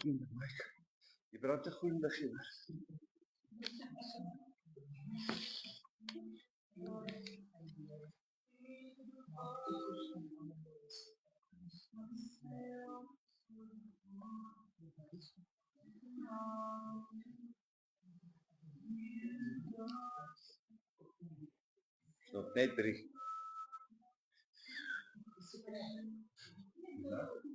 Je brandt een groen lichtje weg. Nog net 3. Ja.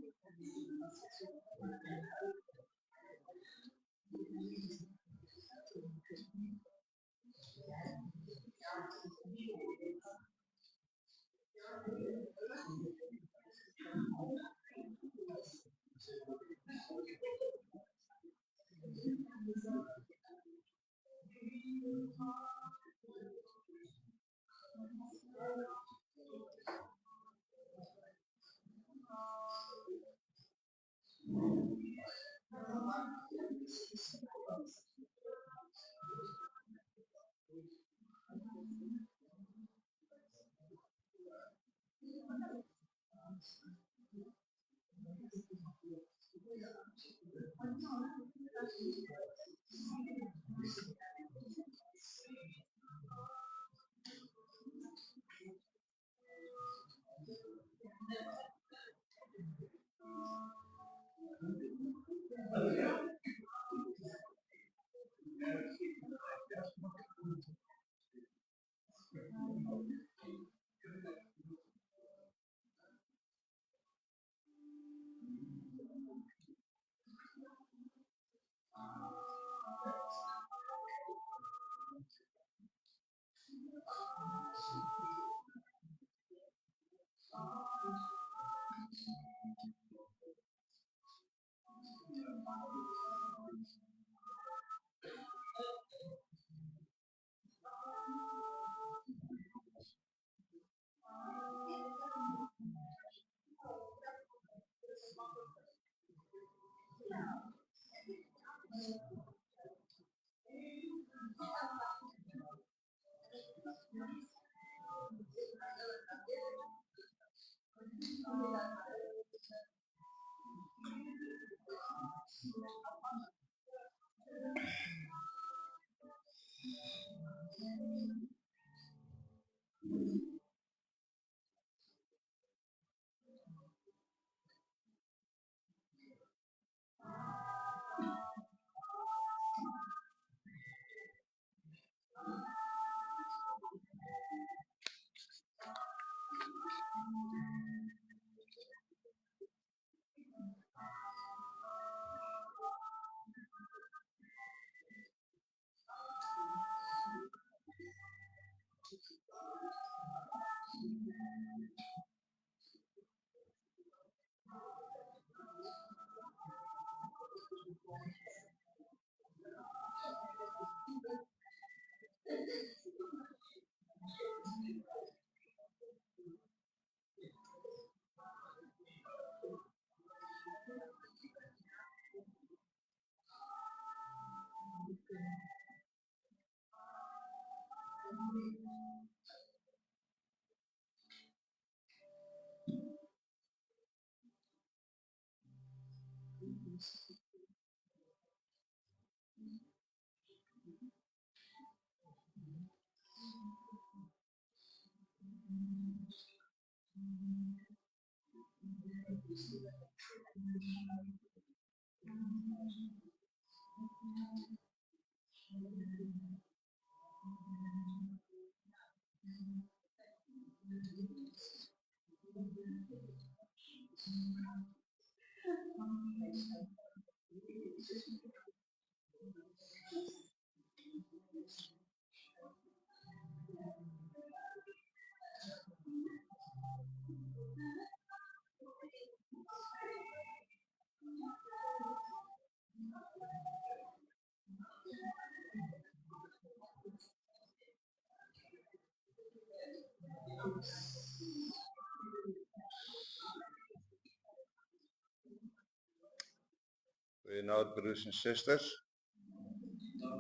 Goeienaand broers en susters.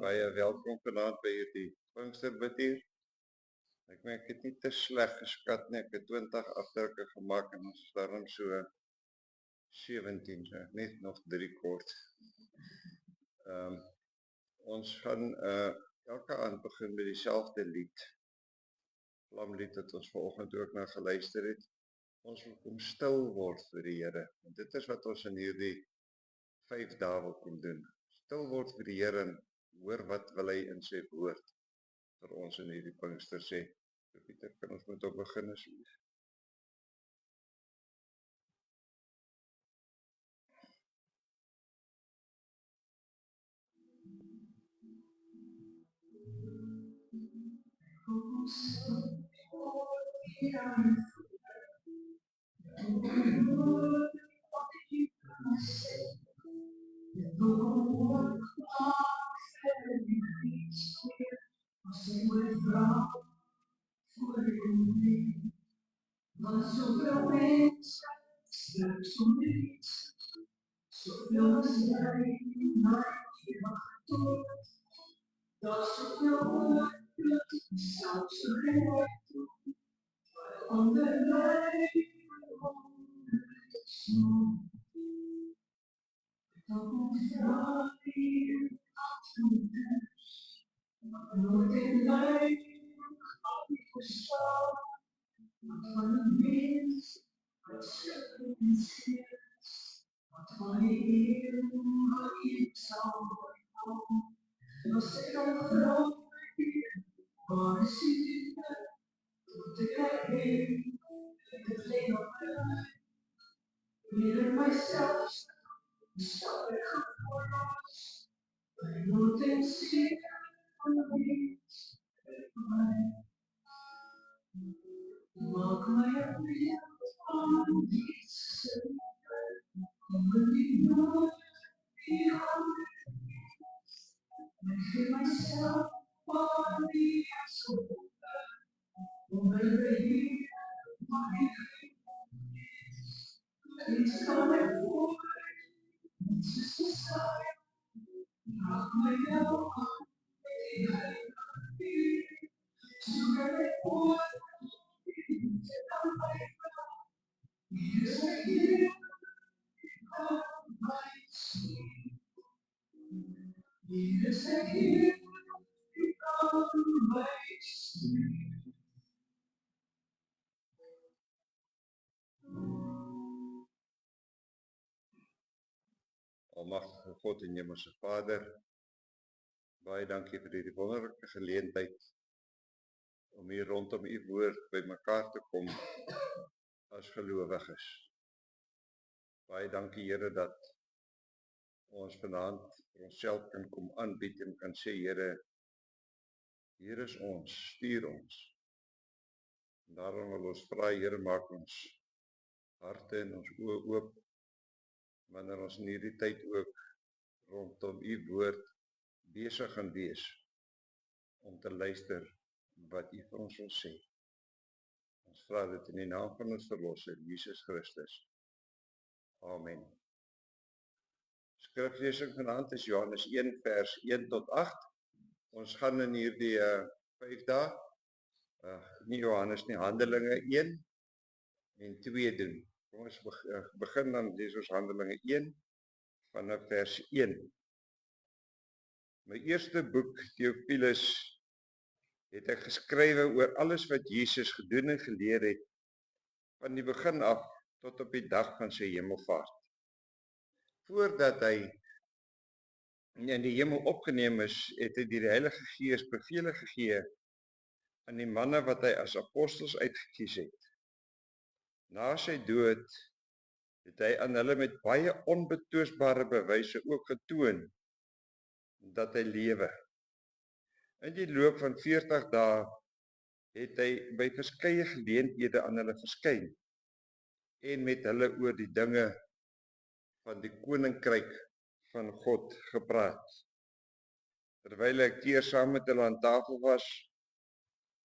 Baie welkom vanaand by hierdie Pinksterbidtuur. Ek het nie te sleg geskat nie. Ek het 20 afdrukke gemaak en ons is daarom so 17, net nog 3 kort. Ons gaan elke aand begin met dieselfde lied. Vlamlied wat ons vanoggend ook na geluister het. Ons wil kom stil word vir die Here. En dit is wat ons in hierdie 5 dae wil kom doen. Stil word vir die Here en hoor wat wil hy in sy woord vir ons in hierdie Pinkster sê. So Pieter, kan ons met op begin asseblief? Almagtige God en Hemelse Vader, baie dankie vir hierdie wonderlike geleentheid om hier rondom u woord by mekaar te kom as gelowiges. Baie dankie Here dat ons vanaand vir onsself kan kom aanbied en kan sê Here, hier is ons, stuur ons. En daarom wil ons vra Here, maak ons harte en ons oë oop, wanneer ons in hierdie tyd ook rondom u woord besig gaan wees om te luister wat u vir ons wil sê. Ons vra dit in die naam van ons Verlosser, Jesus Christus. Amen. Skriflesing vanaand is Johannes 1 vers 1 tot 8. Ons gaan in hierdie 5 dae, nie Johannes nie, Handelinge 1 en 2 doen. Kom ons begin dan lees ons Handelinge 1 vanaf vers 1. My eerste boek, Theophilus, het ek geskrywe oor alles wat Jesus gedoen en geleer het, van die begin af tot op die dag van sy hemelvaart. Voordat hy in die hemel opgeneem is, het hy deur die Heilige Gees bevele gegee aan die manne wat hy as apostels uitgekies het. Na sy dood het hy aan hulle met baie onbetwisbare bewyse ook getoon dat hy lewe. In die loop van 40 dae het hy by verskeie geleenthede aan hulle verskyn en met hulle oor die dinge van die koninkryk van God gepraat. Terwyl hy 'n keer saam met hulle aan tafel was,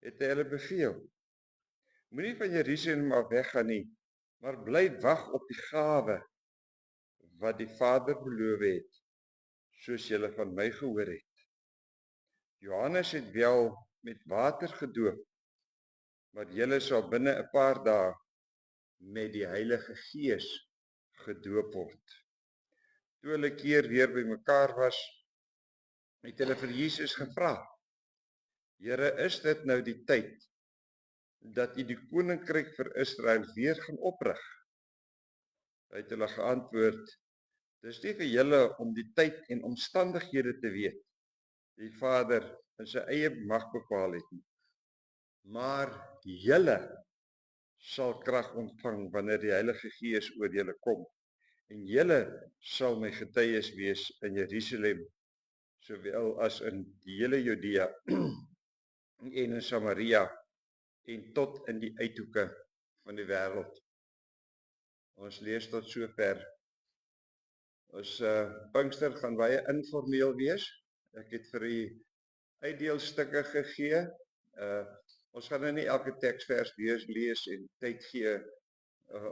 het hy hulle beveel: Moenie van Jerusalem af weggaan nie, maar bly wag op die gawe wat die Vader beloof het, soos julle van my gehoor het. Johannes het wel met water gedoop, maar julle sal binne 'n paar dae met die Heilige Gees gedoop word. Toe hulle keer weer bymekaar was, het hulle vir Jesus gevra: Here, is dit nou die tyd dat U die koninkryk vir Israel weer gaan oprig? Hy het hulle geantwoord: Dis nie vir julle om die tyd en omstandighede te weet, die Vader in sy eie mag bepaal het nie. Maar julle sal krag ontvang wanneer die Heilige Gees oor julle kom. En julle sal my getuies wees in Jerusalem, sowel as in die hele Judea en in Samaria en tot in die uithoeke van die wêreld. Ons lees tot sover. Ons Pinkster gaan baie informeel wees. Ek het vir u uitdeelstukke gegee. Ons gaan nou nie elke teksvers lees en tyd gee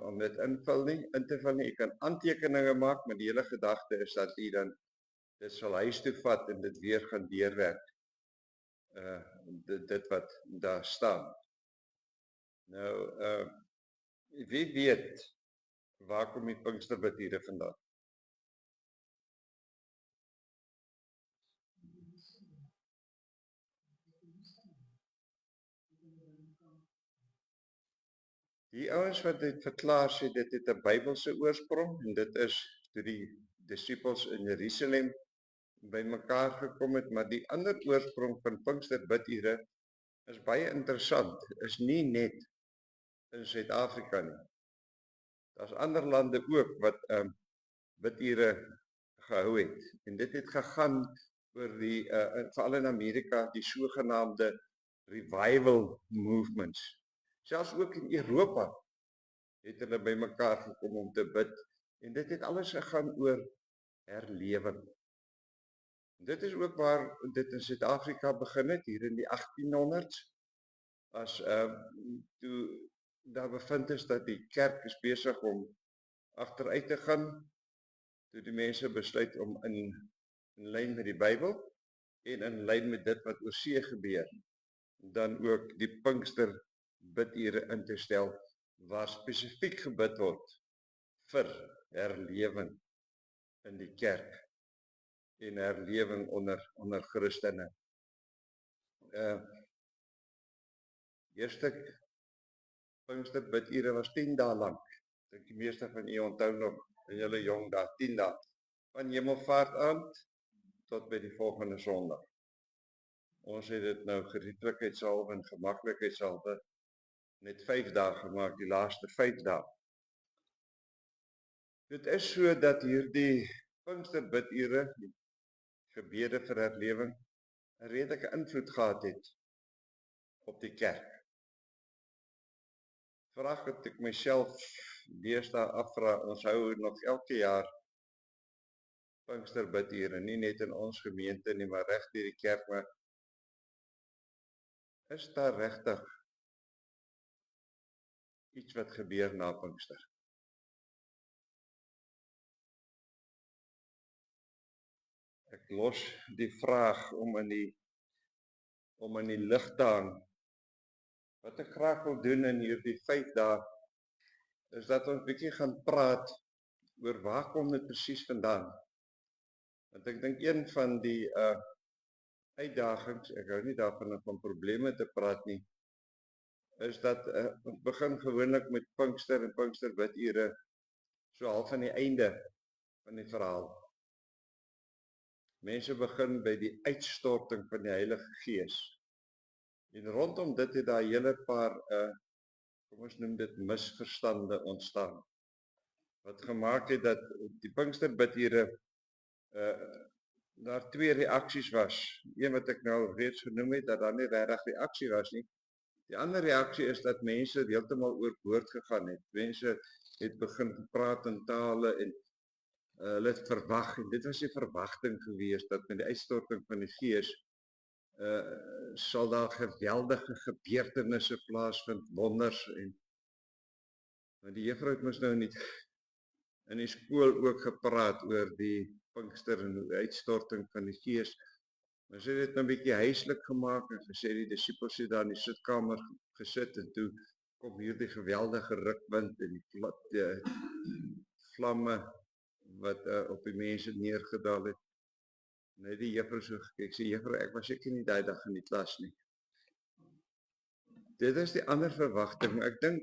om dit in te vul nie. U kan aantekeninge maak, maar die hele gedagte is dat u dan dit sal huis toe vat en dit weer gaan deurwerk. Dit wat daar staan. Nou, wie weet waar kom die Pinksterbidure vandaan? Die ouens wat dit verklaar sê dit het 'n Bybelse oorsprong en dit is toe die disippels in Jerusalem bymekaar gekom het, maar die ander oorsprong van Pinksterbidure is baie interessant. Is nie net in Suid-Afrika nie. Daar's ander lande ook wat bidure gehou het. En dit het gegaan oor die veral in Amerika die sogenaamde revival movements. Selfs ook in Europa het hulle bymekaar gekom om te bid en dit het alles gegaan oor herlewing. Dit is ook waar dit in Suid-Afrika begin het hier in die 1800s as toe daar bevind is dat die kerk is besig om agteruit te gaan, toe die mense besluit om in lyn met die Bybel en in lyn met dit wat oor see gebeur, dan ook die Pinkster bidure in te stel waar spesifiek gebid word vir herlewing in die kerk en herlewing onder Christene. Eerste Pinkster bidure was 10 dae lank. Ek dink die meeste van u onthou nog in julle jong dae 10 dae van Hemelvaart aand tot by die volgende Sondag. Ons het dit nou gerieflikheidshalwe en gemaklikheidshalwe net 5 dae gemaak, die laaste 5 dae. Dit is so dat hierdie Pinksterbidure, die gebede vir herlewing, 'n redelike invloed gehad het op die kerk. Vraag wat ek myself deesdae afvra, ons hou nog elke jaar Pinksterbidure, nie net in ons gemeente nie, maar reg deur die kerk, maar is daar regtig iets wat gebeur na Pinkster? Ek los die vraag om in die lig te hang. Wat ek graag wil doen in hierdie 5 dae is dat ons bietjie gaan praat oor waar kom dit presies vandaan. Want ek dink een van die uitdagings, ek hou nie daarvan om van probleme te praat nie, is dat ons begin gewoonlik met Pinkster en Pinksterbidure so half aan die einde van die verhaal. Mense begin by die uitstorting van die Heilige Gees. En rondom dit het daar 'n hele paar kom ons noem dit misverstande ontstaan. Wat gemaak het dat die Pinksterbidure daar 2 reaksies was. Een wat ek nou reeds genoem het dat daar nie regtig reaksie was nie. Die ander reaksie is dat mense heeltemal oorboord gegaan het. Mense het begin praat in tale en hulle het verwag en dit was die verwagting gewees dat met die uitstorting van die Gees sal daar geweldige gebeurtenisse plaasvind, wonders en want die juffrou het mos nou nie in die skool ook gepraat oor die Pinkster en die uitstorting van die Gees. Maar sy het dit nou 'n bietjie huislik gemaak en gesê die disippels het daar in die sitkamer gesit en toe kom hierdie geweldige rukwind en die vlamme wat op die mense neergedaal het. Net die juffrou so gekyk, sê juffrou, ek was seker nie daai dag in die klas nie. Dit is die ander verwagting, maar ek dink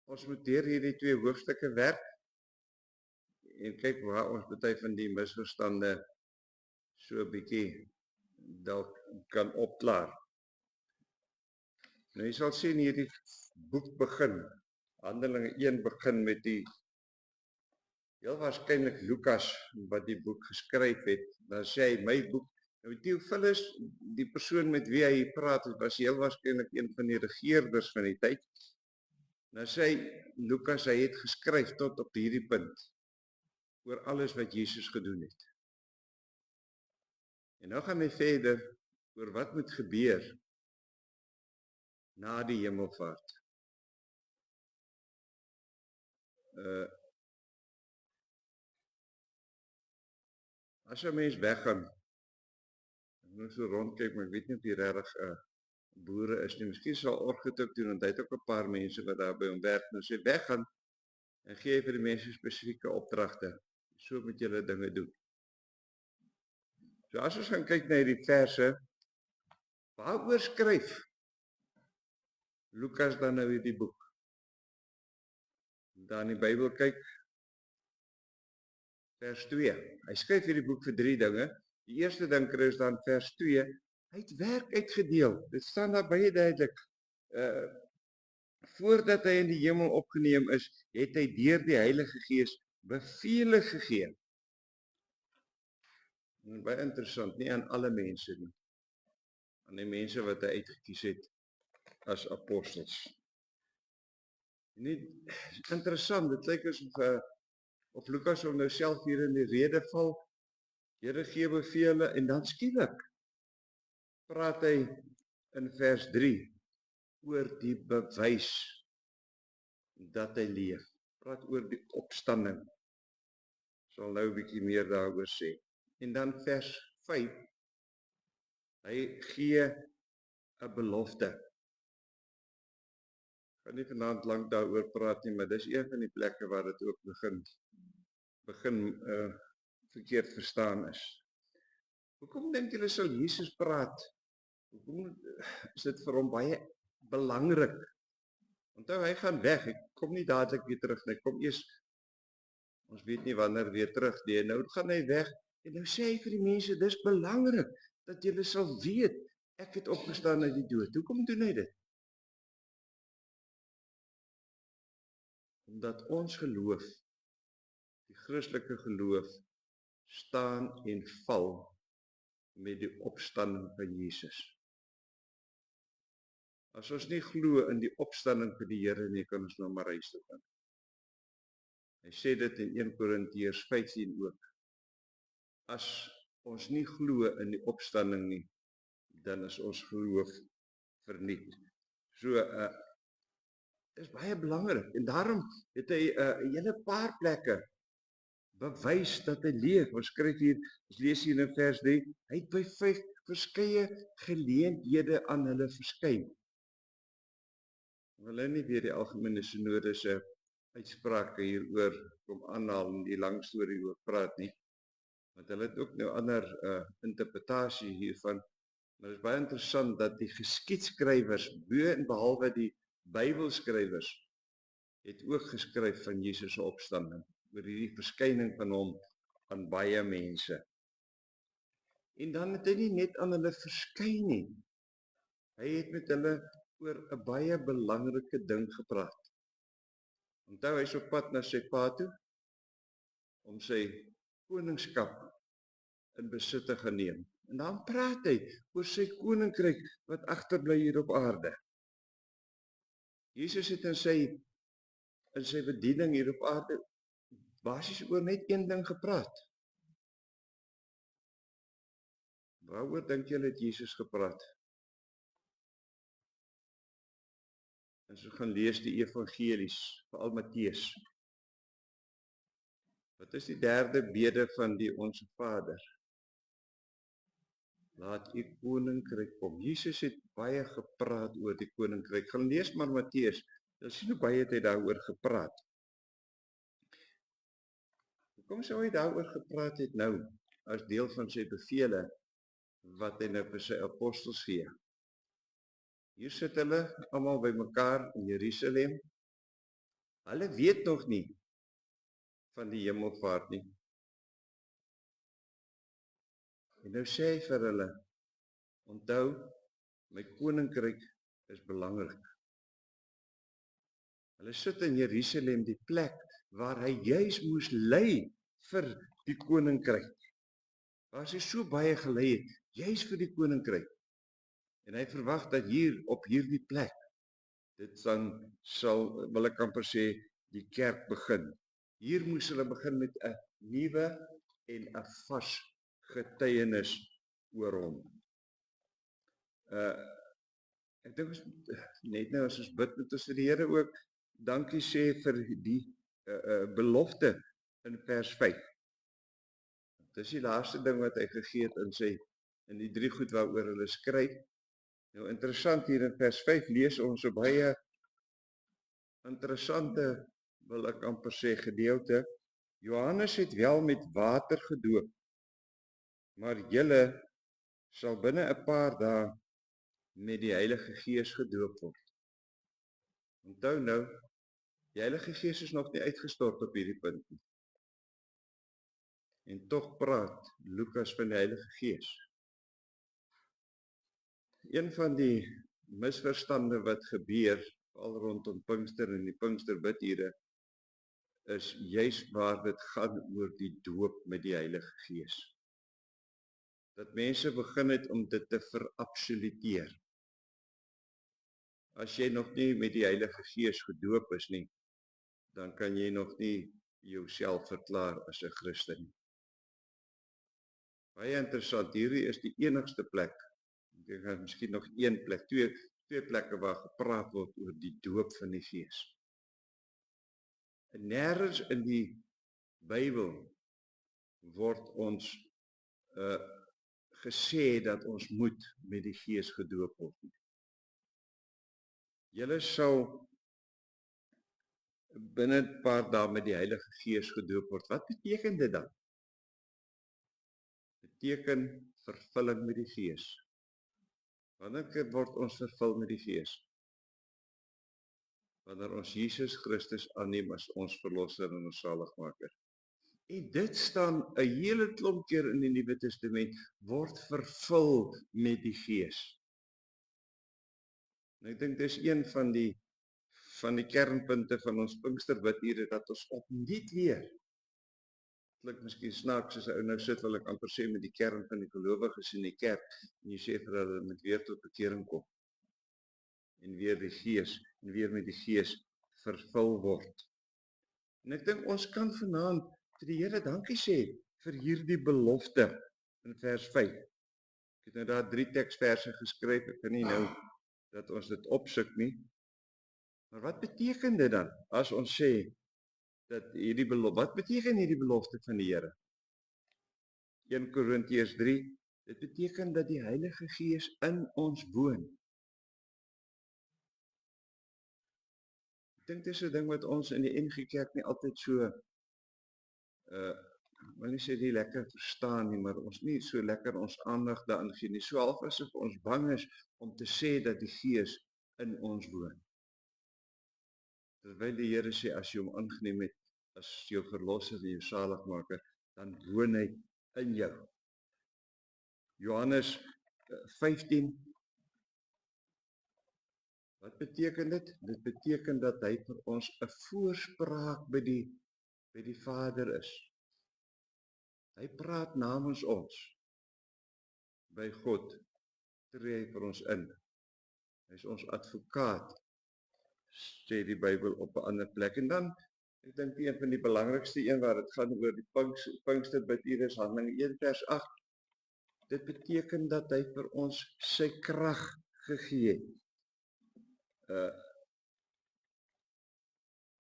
ons moet deur hierdie 2 hoofstukke werk en kyk waar ons baie van die misverstande so 'n bietjie dalk kan opklaar. Nou jy sal sien hierdie boek begin, Handelinge 1 begin met die heel waarskynlik Lukas wat die boek geskryf het. Dan sê hy my boek. Nou Theophilus, die persoon met wie hy praat, was heel waarskynlik een van die regerders van die tyd. Nou sê hy Lukas, hy het geskryf tot op hierdie punt oor alles wat Jesus gedoen het. En nou gaan hy verder oor wat moet gebeur na die hemelvaart. As 'n mens weggaan, ek moet so rondkyk, maar ek weet nie of die regtig boere is nie. Miskien sal Orgut ook doen, want hy het ook 'n paar mense wat daar by hom werk. Nou sê weggaan en gee vir die mense spesifieke opdragte. So moet julle dinge doen. So as ons gaan kyk na hierdie verse, waaroor skryf Lukas dan nou hierdie boek? Dan in die Bybel kyk, vers 2. Hy skryf hierdie boek vir 3 dinge. Die eerste ding kry ons dan vers 2. Hy het werk uitgedeel. Dit staan daar baie duidelik. Voordat hy in die hemel opgeneem is, het hy deur die Heilige Gees bevele gegee. En baie interessant, nie aan alle mense nie. Aan die mense wat hy uitgekies het as apostels. Nie interessant, dit lyk asof of Lukas hom nou self hier in die rede val. Here gee bevele en dan skielik praat hy in vers 3 oor die bewys dat hy leef. Praat oor die opstanding. Sal nou 'n bietjie meer daaroor sê. En dan vers 5. Hy gee 'n belofte. Ek gaan nie vanaand lank daaroor praat nie, maar dis een van die plekke waar dit ook begin verkeerd verstaan is. Hoekom dink julle sal Jesus praat? Hoekom is dit vir hom baie belangrik? Onthou, hy gaan weg, hy kom nie dadelik weer terug nie, hy kom eers, ons weet nie wanneer weer terug nie, nou gaan hy weg, en nou sê hy vir die mense, dis belangrik, dat julle sal weet, ek het opgestaan uit die dood. Hoekom doen hy dit? Omdat ons geloof, die Christelike geloof, staan en val met die opstanding van Jesus. As ons nie glo in die opstanding van die Here nie, kan ons nou maar huis toe gaan. Hy sê dit in 1 Korintiërs 15 ook. As ons nie glo in die opstanding nie, dan is ons geloof verniet. So, is baie belangrik, en daarom het hy 'n hele paar plekke bewys dat hy leef. Ons skryf hier, ons lees hier in vers 3, hy het by 5 verskeie geleenthede aan hulle verskyn. Wil hy nie weer die algemene synode se uitsprake hieroor kom aanhaal en die lang storie oor praat nie, want hulle het ook nou ander interpretasie hiervan, maar dit is baie interessant dat die geskiedskrywers, bo en behalwe die Bybelskrywers, het ook geskryf van Jesus se opstanding, oor hierdie verskyning van hom aan baie mense. En dan het hy nie net aan hulle verskyn nie, hy het met hulle oor 'n baie belangrike ding gepraat. Onthou, hy is op pad na sy pa toe, om sy koningskap in besit te geneem. En dan praat hy oor sy koninkryk wat agterbly hier op aarde. Jesus het in sy bediening hier op aarde basies oor net een ding gepraat. Waaroor dink julle het Jesus gepraat? As ons gaan lees die evangelies, veral Matteus. Wat is die derde bede van die Onse Vader? Laat u koninkryk kom. Jesus het baie gepraat oor die koninkryk. Gaan lees maar Matteus, dan sien hoe baie het hy daaroor gepraat. Kom sou hy daaroor gepraat het nou, as deel van sy bevele, wat hy nou vir sy apostels gee. Hier sit hulle almal bymekaar in Jerusalem. Hulle weet nog nie van die hemelvaart nie. En nou sê hy vir hulle, onthou, my koninkryk is belangrik. Hulle sit in Jerusalem, die plek waar hy juis moes lei vir die koninkryk. Waar hy so baie gelei het, juis vir die koninkryk. En hy verwag dat hier op hierdie plek, dit dan sal, wil ek amper sê, die kerk begin. Hier moes hulle begin met 'n nuwe en 'n vars getuienis oor hom. Ek dink ons net nou as ons bid met ons vir die Here ook dankie sê vir die belofte in vers 5. Dis die laaste ding wat hy gegee het in die 3 goed waaroor hulle skryf. Nou interessant hier in vers 5 lees ons so baie interessante, wil ek amper sê, gedeelte. Johannes het wel met water gedoop, maar julle sal binne 'n paar dae met die Heilige Gees gedoop word. Onthou nou, die Heilige Gees is nog nie uitgestort op hierdie punt nie. En tog praat Lukas van die Heilige Gees. Een van die misverstande wat gebeur, al rondom Pinkster en die Pinksterbidure, is juis waar dit gaan oor die doop met die Heilige Gees. Dat mense begin het om dit te verabsoluteer. As jy nog nie met die Heilige Gees gedoop is nie, dan kan jy nog nie jouself verklaar as 'n Christen nie. Baie interessant, hierdie is die enigste plek, ek gaan miskien nog een plek, twee plekke waar gepraat word oor die doop van die Gees. En nêrens in die Bybel word ons gesê dat ons moet met die Gees gedoop word. Julle sal binne 'n paar dae met die Heilige Gees gedoop word. Wat beteken dit dan? Beteken vervulling met die Gees. Wanneer word ons vervul met die Gees? Wanneer ons Jesus Christus aanneem as ons verlosser en ons saligmaker. En dit staan 'n hele klomp keer in die Nuwe Testament, word vervul met die Gees. En ek dink dis een van die kernpunte van ons Pinksterbidure, dat ons opnuut weer, klink miskien snaaks as 'n ou nou sit, wil ek amper sê met die kern van die gelowiges in die kerk, en jy sê vir hulle moet weer tot bekering kom. En weer die Gees, en weer met die Gees vervul word. En ek dink ons kan vanaand vir die Here dankie sê vir hierdie belofte in vers 5. Ek het nou daar 3 teksverse geskryf, ek kan nie nou dat ons dit opsoek nie. Maar wat beteken dit dan as ons sê dat hierdie belofte, wat beteken hierdie belofte van die Here? 1 Korintiërs 3, dit beteken dat die Heilige Gees in ons woon. Ek dink dis 'n ding wat ons in die NG Kerk nie altyd so wil nie sê die lekker verstaan nie, maar ons nie so lekker ons aandag daaraan gee nie. So half asof ons bang is om te sê dat die Gees in ons woon. Terwyl die Here sê, as jy hom aangeneem het as jou verlosser en jou saligmaker, dan woon hy in jou. Johannes 15, wat beteken dit? Dit beteken dat hy vir ons 'n voorspraak by die Vader is. Hy praat namens ons by God, tree hy vir ons in. Hy is ons advokaat, sê die Bybel op 'n ander plek. En dan, ek dink een van die belangrikste een waar dit gaan oor die Pinksterbidure is Handelinge 1 vers 8. Dit beteken dat hy vir ons sy krag gegee het.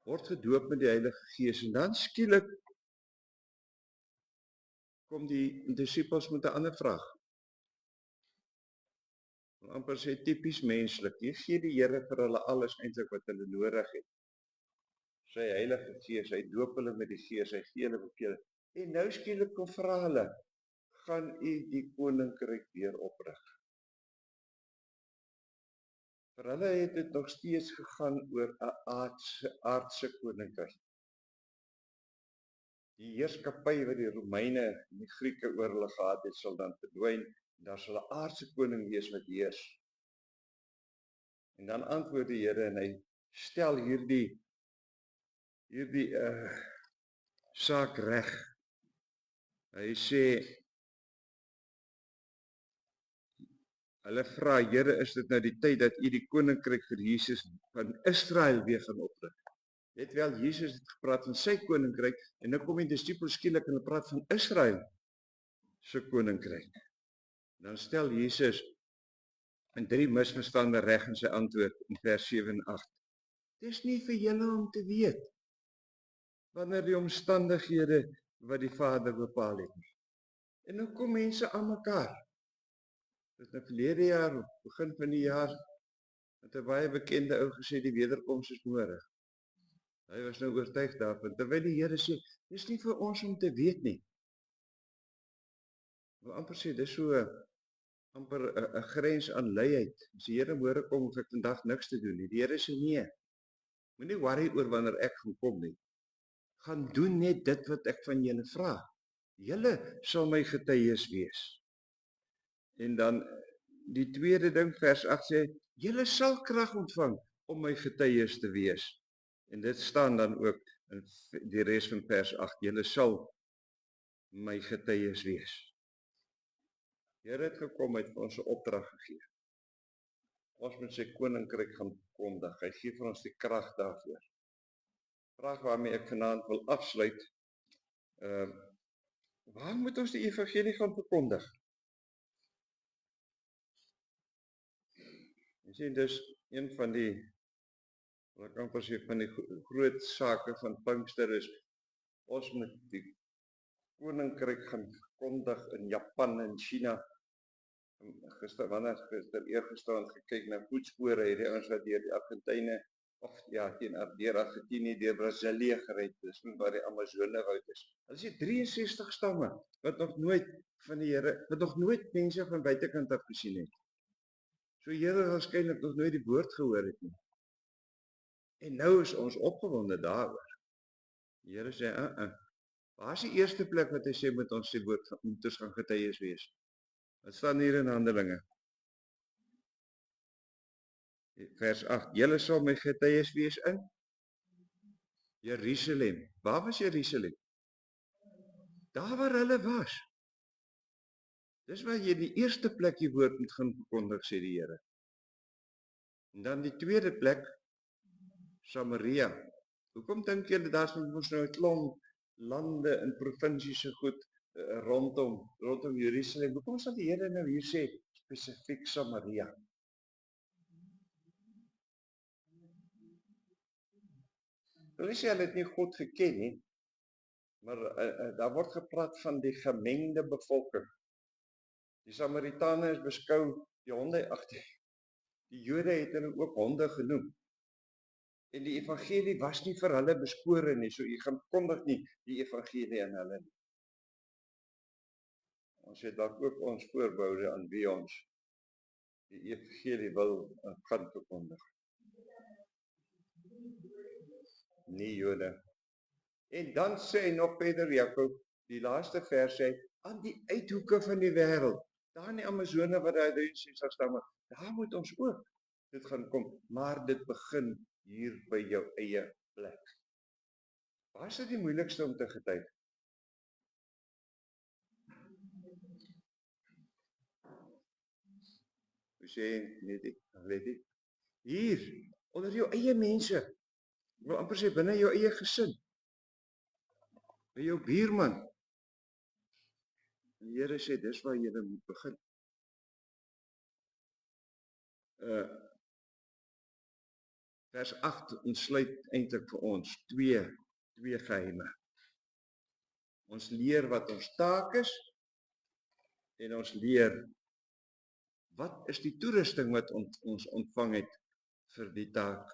Word gedoop met die Heilige Gees en dan skielik kom die disippels met 'n ander vraag. Amper sê tipies menslik. Hier gee die Here vir hulle alles eintlik wat hulle nodig het. Sy Heilige Gees, hy doop hulle met die Gees, hy gee hulle beveel. En nou skielik kom vra hulle, gaan u die koninkryk weer oprig? Vir hulle het dit nog steeds gegaan oor 'n aardse koninkryk. Die heerskappy wat die Romeine en die Grieke oor hulle gehad het, sal dan verdwyn, en daar sal 'n aardse koning wees wat heers. En dan antwoord die Here en hy stel hierdie saak reg. Hy sê, hulle vra, Here, is dit nou die tyd dat u die koninkryk vir Jesus van Israel weer gaan oprig? Net wel, Jesus het gepraat van sy koninkryk, en nou kom die disippels skielik en hulle praat van Israel se koninkryk. Dan stel Jesus in 3 misverstande reg in sy antwoord in vers 7 en 8. Dis nie vir julle om te weet wanneer die omstandighede wat die Vader bepaal het nie. En nou kom mense aan mekaar. Dit nou verlede jaar, begin van die jaar, het 'n baie bekende ou gesê die wederkoms is môre. Hy was nou oortuig daarvan, terwyl die Here sê, dis nie vir ons om te weet nie. Wil amper sê, dis so amper 'n grens aan luiheid. As die Here môre kom, hoef ek vandag niks te doen nie. Die Here sê nee. Moenie worry oor wanneer ek gaan kom nie. Gaan doen net dit wat ek van julle vra. Julle sal my getuies wees. En dan die tweede ding, vers 8 sê, julle sal krag ontvang om my getuies te wees. En dit staan dan ook in die res van vers 8, julle sal my getuies wees. Die Here het gekom, het vir ons 'n opdrag gegee. Ons moet sy koninkryk gaan kondig. Hy gee vir ons die krag daarvoor. Vraag waarmee ek vanaand wil afsluit. Waar moet ons die evangelie gaan verkondig? Jy sien, dis een van die, wat ek amper sê, van die groot sake van Pinkster is, ons moet die koninkryk gaan verkondig in Japan en China. Eergisterand gekyk na voetspore, hierdie ouens wat deur die Argentyne, deur Argentinië, deur Brasilië gery het, dis waar die Amazone woud is. Hulle sê 63 stamme, wat nog nooit van die Here, wat nog nooit mense van buitekant af gesien het. So Here waarskynlik nog nooit die woord gehoor het nie. En nou is ons opgewonde daaroor. Die Here sê, waar is die eerste plek wat hy sê met ons die woord moet ons gaan getuies wees? Wat staan hier in Handelinge? Vers 8, julle sal my getuies wees in Jerusalem. Waar was Jerusalem? Daar waar hulle was. Dis waar jy die eerste plek die woord moet gaan verkondig, sê die Here. En dan die tweede plek, Samaria. Hoekom dink julle daar's mos nou 'n klomp lande en provinsies so goed rondom Jerusalem? Hoekom sal die Here nou hier sê spesifiek Samaria? Hulle sê hulle het nie God geken nie, maar daar word gepraat van die gemengde bevolking. Die Samaritane is beskou die Jode het hulle ook honde genoem. En die evangelie was nie vir hulle beskore nie, so jy gaan kondig nie die evangelie aan hulle nie. Ons het dalk ook ons voorboude aan wie ons die evangelie wil gaan verkondig. Nie Jode. En dan sê nog Peter Jakob, die laaste vers sê, aan die uithoeke van die wêreld, daar in die Amazone wat daar 63 stamme, daar moet ons ook dit gaan kom, maar dit begin hier by jou eie plek. Waar is dit die moeilikste om te getuig? Hoe sê net hier, onder jou eie mense. Ek wil amper sê binne jou eie gesin. By jou buurman. Die Here sê dis waar jy moet begin. Vers 8 ontsluit eintlik vir ons twee geheime. Ons leer wat ons taak is en ons leer wat is die toerusting wat ons ontvang het vir die taak.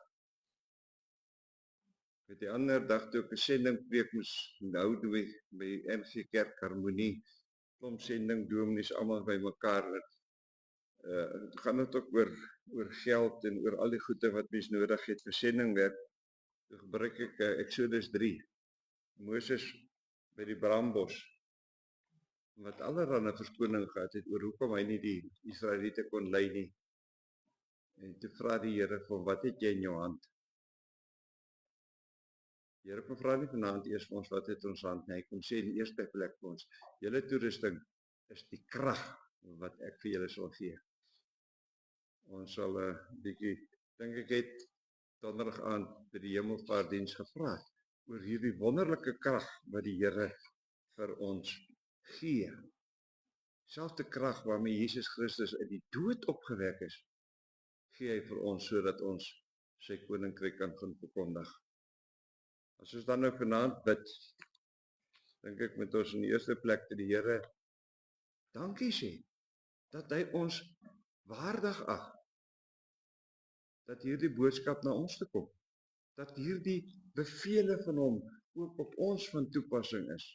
Met die ander dag toe ek 'n sending preek moes nou doen by MC Kerk Harmonie, klomp sending dominees almal bymekaar. Dit gaan dit ook oor geld en oor al die goede wat mens nodig het vir sendingwerk. Toe gebruik ek Exodus 3. Moses by die brambos wat allerhande verskoning gehad het oor hoekom hy nie die Israeliete kon lei nie. En toe vra die Here vir hom, wat het jy in jou hand? Die Here kom vra nie vanaand eers vir ons wat het ons hand nie. Hy kom sê in die eerste plek vir ons, julle toerusting is die krag wat ek vir julle sal gee. Ons sal 'n bietjie, dink ek het donderdag aand by die Hemelvaartdiens gevra oor hierdie wonderlike krag wat die Here vir ons gee. Selfde krag waarmee Jesus Christus uit die dood opgewek is, gee hy vir ons sodat ons sy koninkryk kan verkondig. As ons dan nou vanaand bid, dink ek moet ons in die eerste plek te die Here dankie sê dat hy ons waardig ag dat hierdie boodskap na ons toe kom, dat hierdie bevele van hom ook op ons van toepassing is.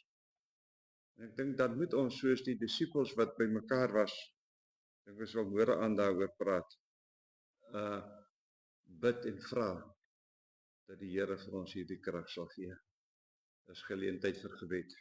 En ek dink dan moet ons soos die disippels wat by mekaar was, ek wil môre aan daaroor praat, bid en vra dat die Here vir ons hierdie krag sal gee. Dis geleentheid vir gebed.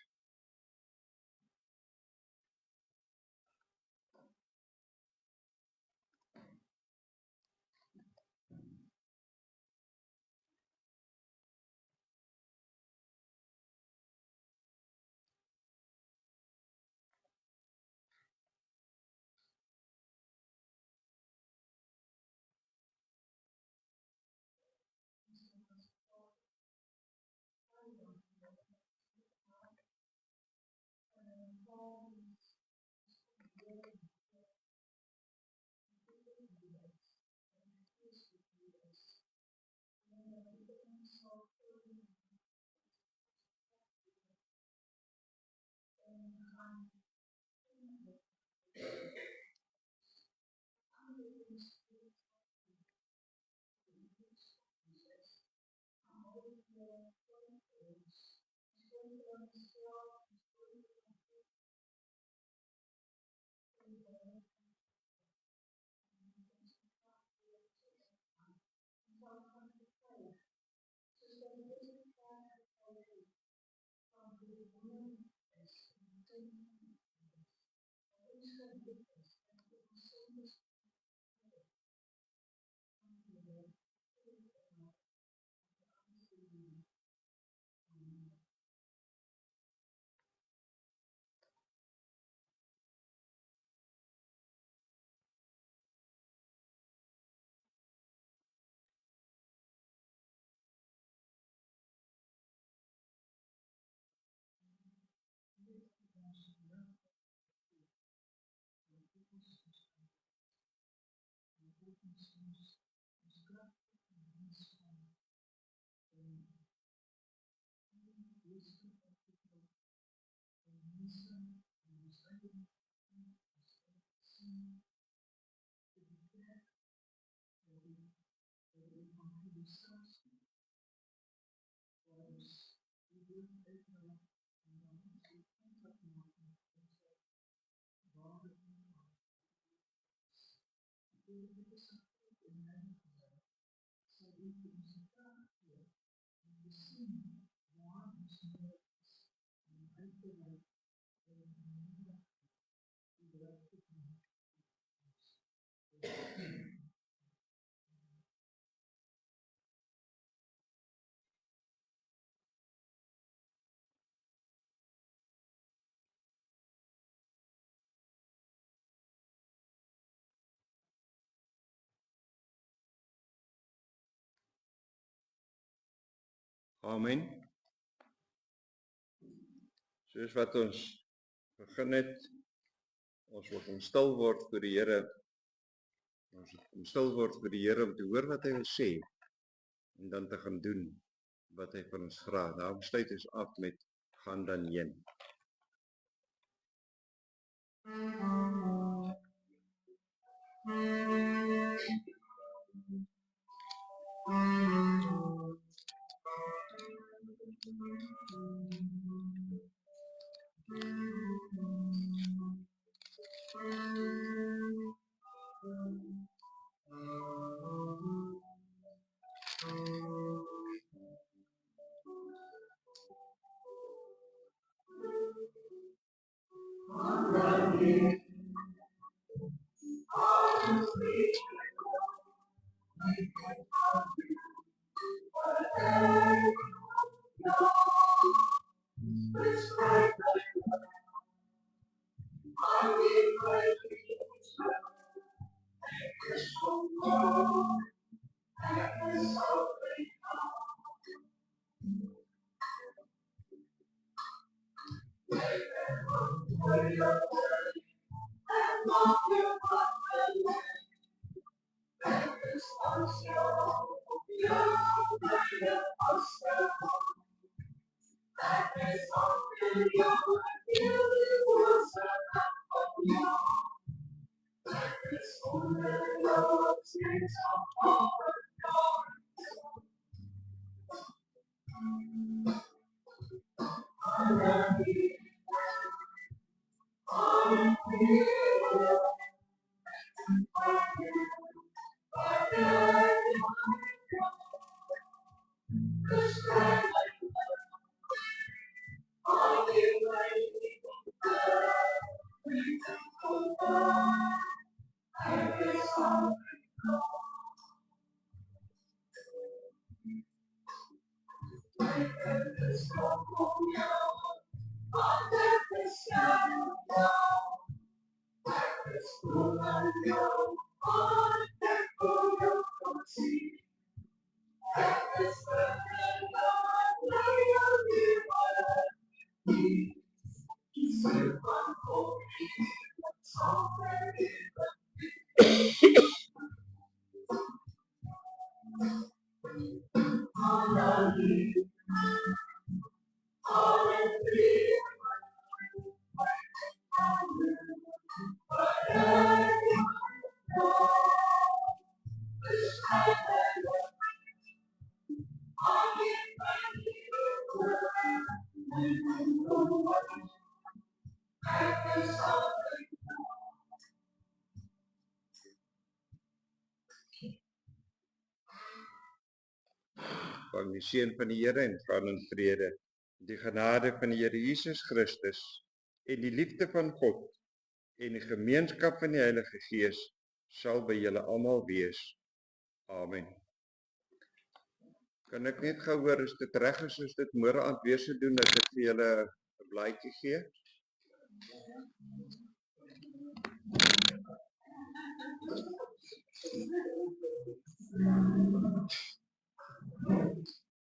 Amen. Soos wat ons begin het, ons wil kom stil word vir die Here. Ons wil kom stil word vir die Here om te hoor wat hy wil sê en dan te gaan doen wat hy van ons vra. Daarom sluit ons af met gaan dan heen. Van die seën van die Here en gaan in vrede. Die genade van die Here Jesus Christus en die liefde van God en die gemeenskap van die Heilige Gees sal by julle almal wees. Amen. Kan ek net gou hoor, is dit reg as ons dit môre aand weer so doen dat ek vir julle 'n blaadjie gee?